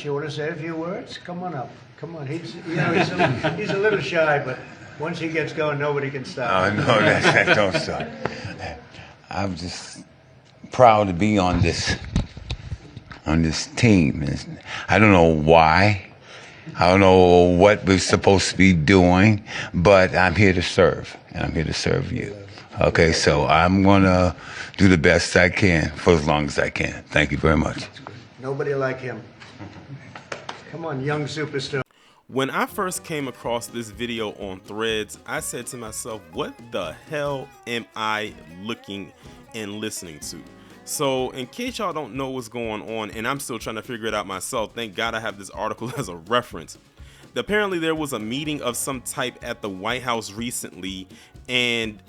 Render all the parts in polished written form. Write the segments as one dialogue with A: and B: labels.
A: Josh, you want to say a few words? Come on up. Come on. He's a little shy, but once he gets going, nobody can stop.
B: Oh, no, that don't stop. I'm just proud to be on this team. I don't know why. I don't know what we're supposed to be doing, but I'm here to serve, and I'm here to serve you. Okay, so I'm going to do the best I can for as long as I can. Thank you very much.
A: Nobody like him. Come on, young superstar.
C: When I first came across this video on Threads, I said to myself, what the hell am I looking and listening to? So in case y'all don't know what's going on, and I'm still trying to figure it out myself, thank God I have this article as a reference. Apparently there was a meeting of some type at the White House recently, and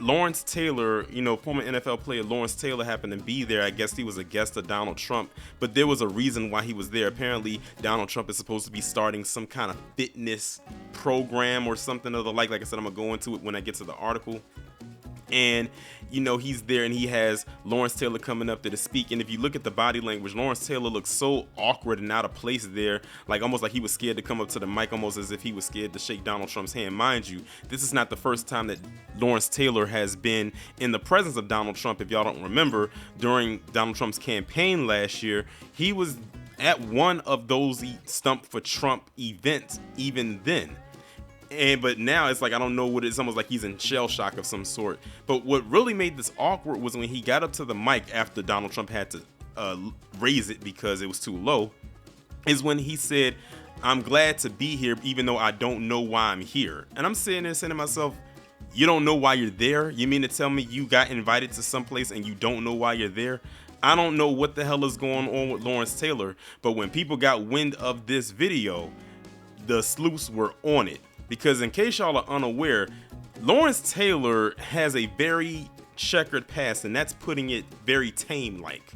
C: Lawrence Taylor, former NFL player Lawrence Taylor happened to be there. I guess he was a guest of Donald Trump, but there was a reason why he was there. Apparently Donald Trump is supposed to be starting some kind of fitness program or something of the like. Like I said, I'm gonna go into it when I get to the article. And he's there, and he has Lawrence Taylor coming up there to speak. And if you look at the body language, Lawrence Taylor looks so awkward and out of place there, like almost like he was scared to come up to the mic, almost as if he was scared to shake Donald Trump's hand. Mind you, this is not the first time that Lawrence Taylor has been in the presence of Donald Trump. If y'all don't remember, during Donald Trump's campaign last year, he was at one of those Stump for Trump events even then. But now it's like, I don't know what it's almost like he's in shell shock of some sort. But what really made this awkward was when he got up to the mic after Donald Trump had to raise it because it was too low, is when he said, "I'm glad to be here, even though I don't know why I'm here." And I'm sitting there saying to myself, you don't know why you're there? You mean to tell me you got invited to someplace and you don't know why you're there? I don't know what the hell is going on with Lawrence Taylor, but when people got wind of this video, the sleuths were on it. Because in case y'all are unaware, Lawrence Taylor has a very checkered past, and that's putting it very tame-like.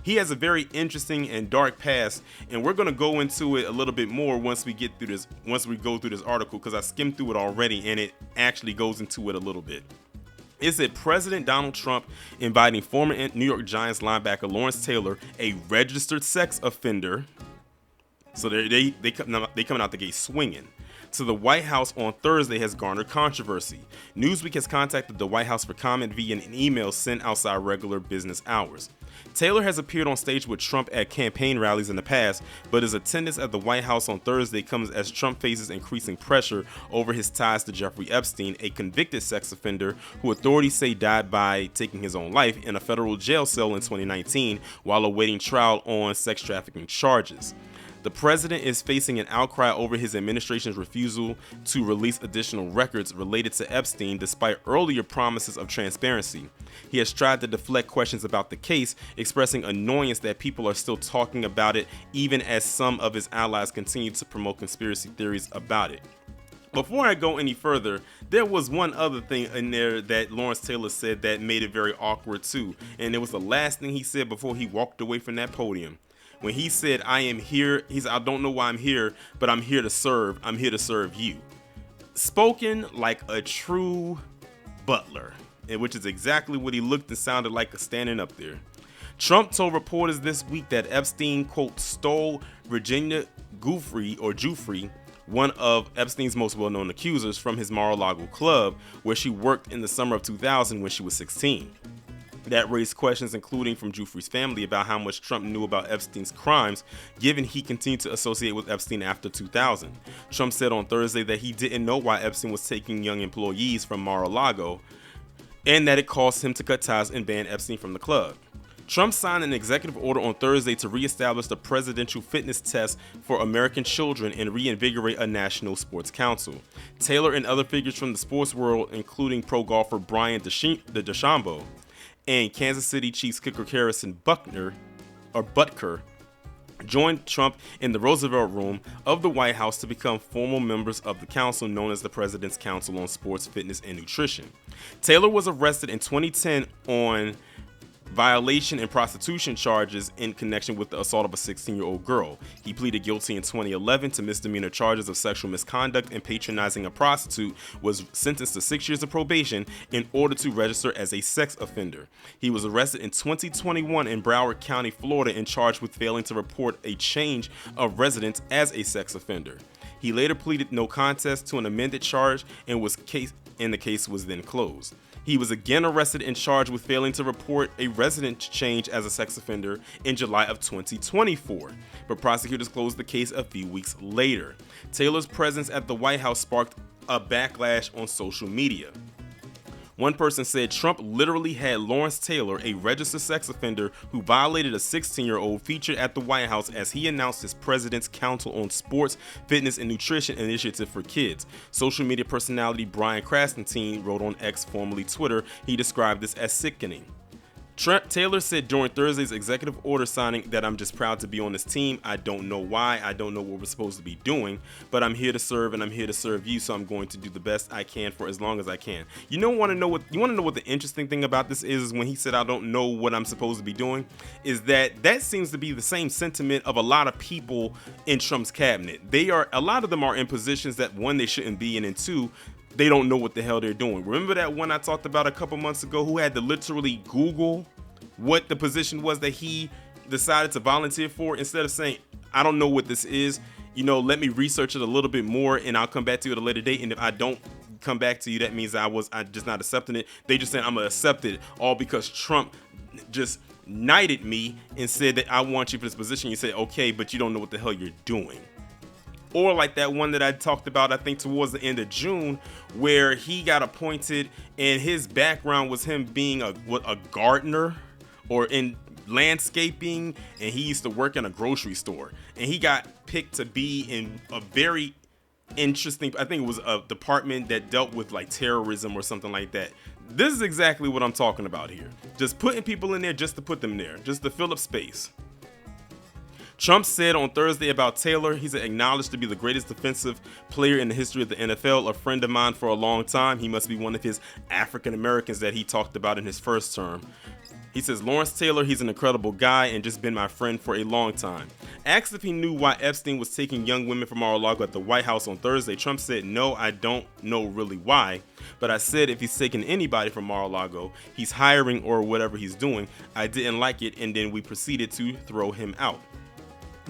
C: He has a very interesting and dark past, and we're gonna go into it a little bit more once we go through this article, because I skimmed through it already, and it actually goes into it a little bit. It said President Donald Trump inviting former New York Giants linebacker Lawrence Taylor, a registered sex offender, so they coming out the gate swinging, to the White House on Thursday has garnered controversy. Newsweek has contacted the White House for comment via an email sent outside regular business hours. Taylor has appeared on stage with Trump at campaign rallies in the past, but his attendance at the White House on Thursday comes as Trump faces increasing pressure over his ties to Jeffrey Epstein, a convicted sex offender who authorities say died by taking his own life in a federal jail cell in 2019 while awaiting trial on sex trafficking charges. The president is facing an outcry over his administration's refusal to release additional records related to Epstein despite earlier promises of transparency. He has tried to deflect questions about the case, expressing annoyance that people are still talking about it, even as some of his allies continue to promote conspiracy theories about it. Before I go any further, there was one other thing in there that Lawrence Taylor said that made it very awkward too, and it was the last thing he said before he walked away from that podium. When he said, "I am here," he said, "I don't know why I'm here, but I'm here to serve. I'm here to serve you." Spoken like a true butler, which is exactly what he looked and sounded like standing up there. Trump told reporters this week that Epstein, quote, stole Virginia Giuffre, one of Epstein's most well-known accusers, from his Mar-a-Lago club, where she worked in the summer of 2000 when she was 16. That raised questions, including from Giuffre's family, about how much Trump knew about Epstein's crimes, given he continued to associate with Epstein after 2000. Trump said on Thursday that he didn't know why Epstein was taking young employees from Mar-a-Lago, and that it caused him to cut ties and ban Epstein from the club. Trump signed an executive order on Thursday to reestablish the presidential fitness test for American children and reinvigorate a national sports council. Taylor and other figures from the sports world, including pro golfer Brian DeChambeau and Kansas City Chiefs kicker Harrison Butker, joined Trump in the Roosevelt Room of the White House to become formal members of the council known as the President's Council on Sports, Fitness, and Nutrition. Taylor was arrested in 2010 on violation and prostitution charges in connection with the assault of a 16-year-old girl. He pleaded guilty in 2011 to misdemeanor charges of sexual misconduct and patronizing a prostitute, was sentenced to 6 years of probation in order to register as a sex offender. He was arrested in 2021 in Broward County, Florida, and charged with failing to report a change of residence as a sex offender. He later pleaded no contest to an amended charge and the case was then closed. He was again arrested and charged with failing to report a residence change as a sex offender in July of 2024, but prosecutors closed the case a few weeks later. Taylor's presence at the White House sparked a backlash on social media. One person said Trump literally had Lawrence Taylor, a registered sex offender who violated a 16-year-old, featured at the White House as he announced his President's Council on Sports, Fitness, and Nutrition initiative for kids. Social media personality Brian Krassenstein wrote on X, formerly Twitter, he described this as sickening. Taylor said during Thursday's executive order signing that I'm just proud to be on this team. I don't know why. I don't know what we're supposed to be doing, but I'm here to serve and I'm here to serve you. So I'm going to do the best I can for as long as I can. You want to know what the interesting thing about this is when he said, I don't know what I'm supposed to be doing, is that seems to be the same sentiment of a lot of people in Trump's cabinet. A lot of them are in positions that, one, they shouldn't be in, and two, they don't know what the hell they're doing. Remember that one I talked about a couple months ago who had to literally Google what the position was that he decided to volunteer for, instead of saying, I don't know what this is, let me research it a little bit more and I'll come back to you at a later date. And if I don't come back to you, that means I just not accepting it. They just saying I'm gonna accept it all because Trump just knighted me and said that I want you for this position. You say, okay, but you don't know what the hell you're doing. Or like that one that I talked about, I think towards the end of June, where he got appointed and his background was him being a gardener or in landscaping, and he used to work in a grocery store. And he got picked to be in a very interesting, I think it was a department that dealt with like terrorism or something like that. This is exactly what I'm talking about here. Just putting people in there just to put them there, just to fill up space. Trump said on Thursday about Taylor, he's acknowledged to be the greatest defensive player in the history of the NFL, a friend of mine for a long time. He must be one of his African Americans that he talked about in his first term. He says, Lawrence Taylor, he's an incredible guy and just been my friend for a long time. Asked if he knew why Epstein was taking young women from Mar-a-Lago at the White House on Thursday, Trump said, no, I don't know really why, but I said if he's taking anybody from Mar-a-Lago, he's hiring or whatever he's doing. I didn't like it, and then we proceeded to throw him out.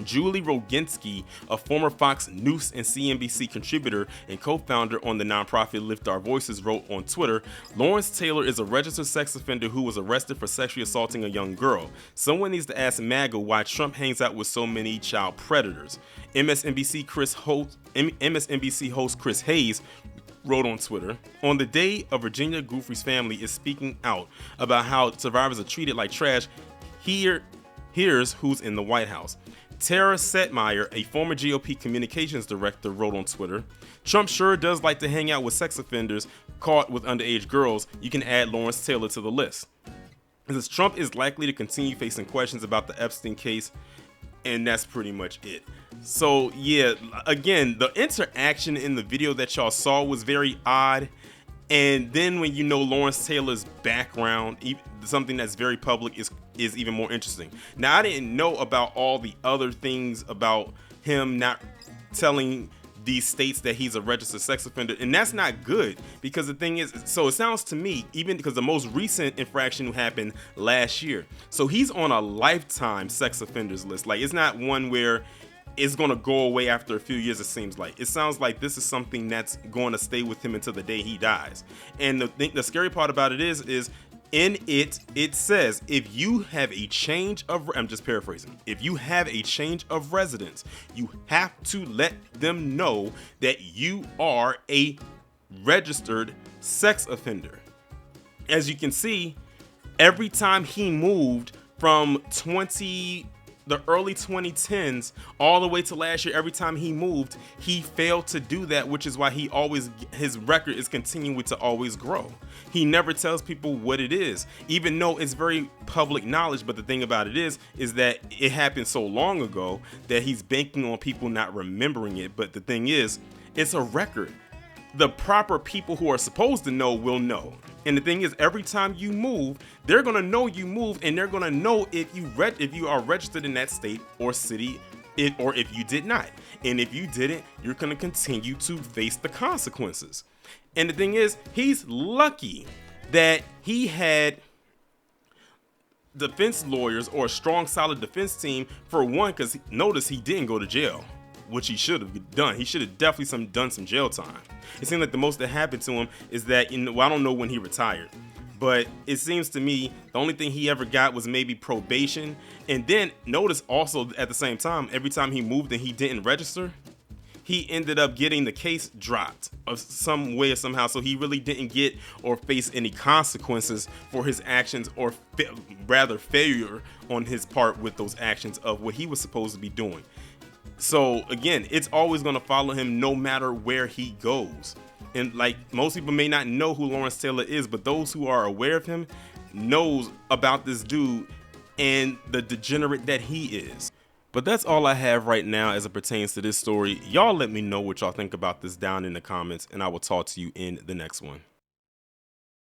C: Julie Roginski, a former Fox News and CNBC contributor and co-founder on the nonprofit Lift Our Voices, wrote on Twitter, Lawrence Taylor is a registered sex offender who was arrested for sexually assaulting a young girl. Someone needs to ask MAGA why Trump hangs out with so many child predators. MSNBC host Chris Hayes wrote on Twitter, on the day of Virginia Giuffre's family is speaking out about how survivors are treated like trash, here's who's in the White House. Tara Setmeyer, a former GOP communications director, wrote on Twitter, Trump sure does like to hang out with sex offenders caught with underage girls. You can add Lawrence Taylor to the list. It says Trump is likely to continue facing questions about the Epstein case, and that's pretty much it. So yeah, again, the interaction in the video that y'all saw was very odd. And then when you know Lawrence Taylor's background, something that's very public, is even more interesting. Now, I didn't know about all the other things about him not telling these states that he's a registered sex offender, and that's not good, because the thing is, so it sounds to me, even because the most recent infraction happened last year, so he's on a lifetime sex offenders list. Like, it's not one where it's going to go away after a few years. It sounds like this is something that's going to stay with him until the day he dies. And the scary part about it is in it says, if you have a change of, I'm just paraphrasing, if you have a change of residence, you have to let them know that you are a registered sex offender. As you can see, every time he moved from the early 2010s all the way to last year, every time he moved, he failed to do that, which is why his record is continuing to always grow. He never tells people what it is, even though it's very public knowledge. But the thing about it is that it happened so long ago that he's banking on people not remembering it. But the thing is, it's a record. The proper people who are supposed to know will know. And the thing is, every time you move, they're gonna know you move, and they're gonna know if you are registered in that state or city, or if you did not. And if you didn't, you're gonna continue to face the consequences. And the thing is, he's lucky that he had defense lawyers or a strong, solid defense team, for one, because notice he didn't go to jail, which he should have done. He should have definitely done some jail time. It seemed like the most that happened to him is that, well, I don't know when he retired, but it seems to me the only thing he ever got was maybe probation. And then notice also at the same time, every time he moved and he didn't register, he ended up getting the case dropped of some way or somehow. So he really didn't get or face any consequences for his actions, or rather failure on his part with those actions of what he was supposed to be doing. So again, it's always going to follow him no matter where he goes. And like, most people may not know who Lawrence Taylor is, but those who are aware of him knows about this dude and the degenerate that he is. But that's all I have right now as it pertains to this story. Y'all let me know what y'all think about this down in the comments, and I will talk to you in the next one.